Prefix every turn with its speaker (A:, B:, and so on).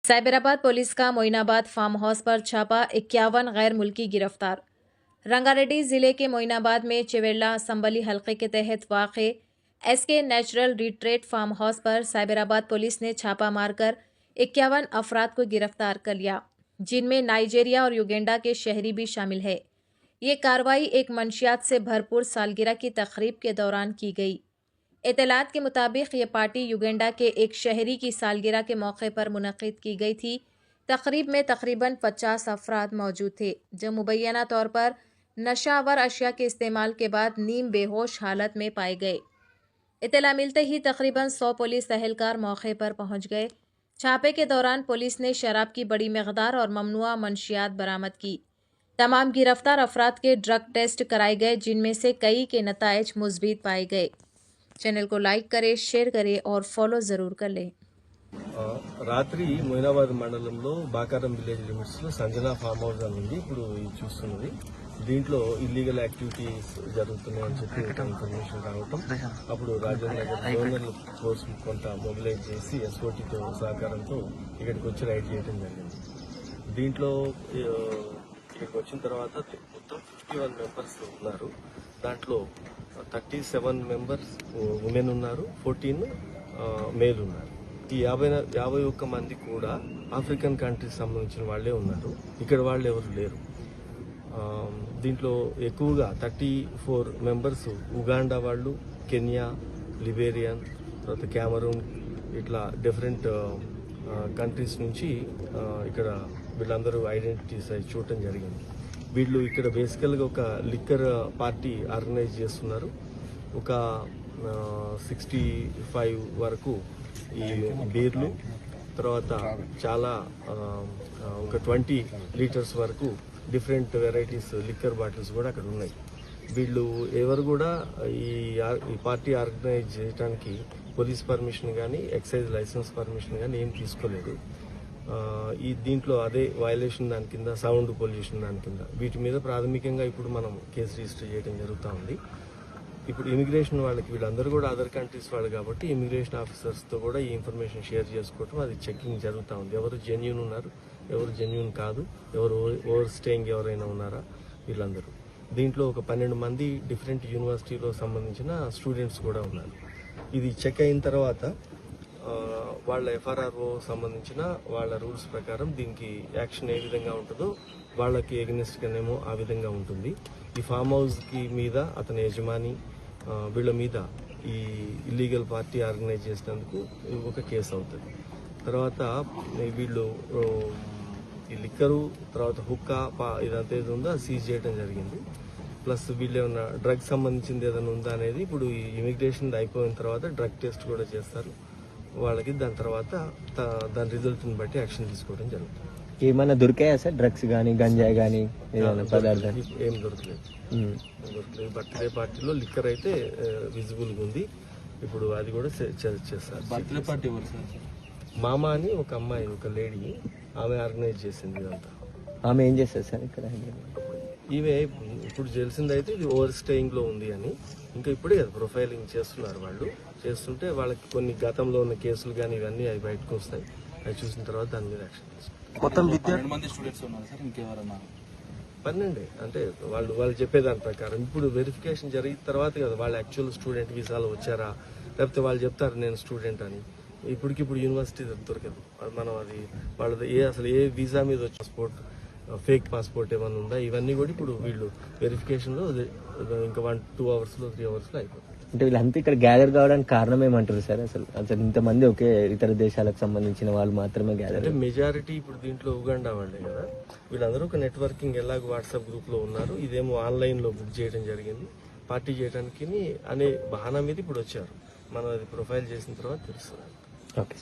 A: Cyberabad police का Moinabad farm house पर छापा 51 गैर मुल्की गिरफ्तार। रंगारेड्डी जिले के मोइनाबाद में चिवेला संबली हल्के के तहत वाक़े SK natural retreat farm house पर साइबराबाद पुलिस ने छापा मारकर 51 अफराद को गिरफ्तार कर लिया, जिनमें नाइजीरिया और युगांडा के शहरी भी शामिल है। ये कार्रवाई एक मंशियात से भरपूर सालगिरह की तकरीब के दौरान की गई। इत्तलात के मुताबिक ये पार्टी युगांडा के एक शहरी की सालगिरह के मौके पर मुनक़िद की गई थी। तकरीब में तकरीबन 50 अफराद मौजूद थे, जो मुबैना तौर पर नशावर अशिया के इस्तेमाल के बाद नीम बेहोश हालत में पाए गए। इत्तला मिलते ही तकरीबन 100 पुलिस एहलकार मौके पर पहुंच गए। छापे के दौरान पुलिस ने शराब की बड़ी मकदार और ममनुआ मंशियात बरामद की। तमाम गिरफ्तार अफराद के ड्रग टेस्ट कराए गए, जिनमें से कई के नताइज मुस्बित पाए गए। चैनल को लाइक करें, शेयर करें और फॉलो जरूर कर लें।
B: రాత్రి మొయినాబాద్ మండలంలో బాకారం విలేజ్ లిమిట్స్ లో సంజనా ఫామ్ హౌస్ అని ఉంది. ఇప్పుడు ఇది చూస్తున్నది. దీంట్లో ఇల్లీగల్ యాక్టివిటీస్ జరుగుతున్నాయని చెప్పి ఇన్ఫర్మేషన్ రావటం, అప్పుడు రాజేంద్ర నగర్ గవర్నర్ ఫోర్స్ కొంత మొబిలైజ్ చేసి ఎస్ఓటీతో సహకారంతో ఇక్కడికి వచ్చి రైడ్ చేయడం జరిగింది. దీంట్లో ఇక్కడికి వచ్చిన తర్వాత మొత్తం 51 మెంబర్స్ ఉన్నారు. దాంట్లో 37 మెంబర్స్ ఉమెన్ ఉన్నారు, 14 మేల్ ఉన్నారు. ఈ 51 మంది కూడా ఆఫ్రికన్ కంట్రీస్ సంబంధించిన వాళ్లే ఉన్నారు. ఇక్కడ వాళ్ళు ఎవరు లేరు. దీంట్లో ఎక్కువగా 34 మెంబర్స్ ఉగాండా వాళ్ళు, కెన్యా, లిబేరియన్, తర్వాత క్యామరూన్, ఇట్లా డిఫరెంట్ కంట్రీస్ నుంచి ఇక్కడ వీళ్ళందరూ ఐడెంటిటీస్ అయి చూడటం జరిగింది. వీళ్ళు ఇక్కడ బేసికల్గా ఒక లిక్కర్ పార్టీ ఆర్గనైజ్ చేస్తున్నారు. ఒక 65 వరకు ఈ బీర్లు, తర్వాత చాలా ఒక 20 లీటర్స్ వరకు డిఫరెంట్ వెరైటీస్ లిక్కర్ బాటిల్స్ కూడా అక్కడ ఉన్నాయి. వీళ్ళు ఎవరు కూడా ఈ పార్టీ ఆర్గనైజ్ చేయడానికి పోలీస్ పర్మిషన్ కానీ ఎక్సైజ్ లైసెన్స్ పర్మిషన్ కానీ ఏం తీసుకోలేదు. ఈ దీంట్లో అదే వయలేషన్ దాని కింద, సౌండ్ పొల్యూషన్ దాని కింద, వీటి మీద ప్రాథమికంగా ఇప్పుడు మనం కేసు రిజిస్టర్ చేయడం జరుగుతూ ఉంది. ఇప్పుడు ఇమిగ్రేషన్ వాళ్ళకి, వీళ్ళందరూ కూడా అదర్ కంట్రీస్ వాళ్ళు కాబట్టి ఇమిగ్రేషన్ ఆఫీసర్స్తో కూడా ఈ ఇన్ఫర్మేషన్ షేర్ చేసుకోవటం, అది చెకింగ్ జరుగుతూ ఉంది. ఎవరు జెన్యూన్ ఉన్నారు, ఎవరు జెన్యూన్ కాదు, ఎవరు ఓవర్ స్టేయింగ్ ఎవరైనా ఉన్నారా, వీళ్ళందరూ. దీంట్లో ఒక 12 మంది డిఫరెంట్ యూనివర్సిటీలో సంబంధించిన స్టూడెంట్స్ కూడా ఉన్నారు. ఇది చెక్ అయిన తర్వాత వాళ్ళ ఎఫ్ఆర్ఆర్ఓ సంబంధించిన వాళ్ళ రూల్స్ ప్రకారం దీనికి యాక్షన్ ఏ విధంగా ఉంటుందో వాళ్ళకి ఎగ్నెస్ట్గానేమో ఆ విధంగా ఉంటుంది. ఈ ఫామ్ హౌస్కి మీద అతని యజమాని వీళ్ళ మీద ఈ ఇల్లీగల్ పార్టీ ఆర్గనైజ్ చేసినందుకు ఒక కేసు అవుతుంది. తర్వాత వీళ్ళు ఈ లిక్కరు, తర్వాత హుక్కా, ఇదంతా ఏది ఉందో అది సీజ్ చేయడం జరిగింది. ప్లస్ వీళ్ళు ఏమన్నా డ్రగ్ సంబంధించింది ఏదైనా ఉందా అనేది ఇప్పుడు ఈ ఇమిగ్రేషన్ అయిపోయిన తర్వాత డ్రగ్ టెస్ట్ కూడా చేస్తారు వాళ్ళకి. దాని తర్వాత దాని రిజల్ట్ని బట్టి యాక్షన్ తీసుకోవడం జరుగుతుంది.
C: ఏమైనా దొరికాయా సార్? డ్రగ్స్ కానీ, గంజాయి కానీ ఏదైనా పదార్థాలు?
B: ఏం దొరకలేదు. బర్త్డే పార్టీలో లిక్కర్ అయితే విజిబుల్గా ఉంది. ఇప్పుడు అది కూడా చేస్తారు.
D: బర్త్డే పార్టీ ఎవరు సార్?
B: మామ అని ఒక అమ్మాయి, ఒక లేడీ, ఆమె ఆర్గనైజ్ చేసింది ఇదంతా.
C: ఆమె ఏం చేస్తారు సార్ ఇక్కడ?
B: ఈమె ఇప్పుడు తెలిసిందైతే ఇది ఓవర్ స్టేయింగ్ లో ఉంది అని. ఇంకా ఇప్పుడే ప్రొఫైలింగ్ చేస్తున్నారు వాళ్ళు. చేస్తుంటే వాళ్ళకి కొన్ని గతంలో ఉన్న కేసులు కానీ ఇవన్నీ అవి బయటకు వస్తాయి. అవి చూసిన తర్వాత దాని మీద యాక్షన్ తీసుకుంటారు.
D: మొత్తం 12 మంది స్టూడెంట్స్ ఉన్నారు సార్, ఇంకెవరన్నా?
B: 12 అంటే వాళ్ళు చెప్పేదాని ప్రకారం. ఇప్పుడు వెరిఫికేషన్ జరిగిన తర్వాత కదా వాళ్ళు యాక్చువల్ స్టూడెంట్ వీసాలో వచ్చారా, లేకపోతే వాళ్ళు చెప్తారు నేను స్టూడెంట్ అని. ఇప్పటికిప్పుడు యూనివర్సిటీ దొరకదు. మనం అది వాళ్ళది అసలు ఏ వీసా మీద వచ్చే పాస్పోర్ట్, ఫేక్ పాస్పోర్ట్ ఏమైనా ఉందా, ఇవన్నీ కూడా ఇప్పుడు వీళ్ళు వెరిఫికేషన్లో ఇంకా 1-2 అవర్స్లో 3 అవర్స్లో అయిపోతుంది.
C: అంటే వీళ్ళంతా ఇక్కడ గ్యాదర్ కావడానికి కారణం ఏమంటారు సార్? అసలు ఇంతమంది ఒకే ఇతర దేశాలకు సంబంధించిన వాళ్ళు మాత్రమే గ్యాదర్?
B: అంటే మెజారిటీ ఇప్పుడు దీంట్లో ఉగాండా వాళ్ళే కదా. వీళ్ళందరూ ఒక నెట్వర్కింగ్ ఎలాగో వాట్సాప్ గ్రూప్ లో ఉన్నారు. ఇదేమో ఆన్లైన్ లో బుక్ చేయడం జరిగింది పార్టీ చేయడానికి అనే బహానా మీద ఇప్పుడు వచ్చారు. మనం అది ప్రొఫైల్ చేసిన తర్వాత తెలుస్తుంది.
C: ఓకే.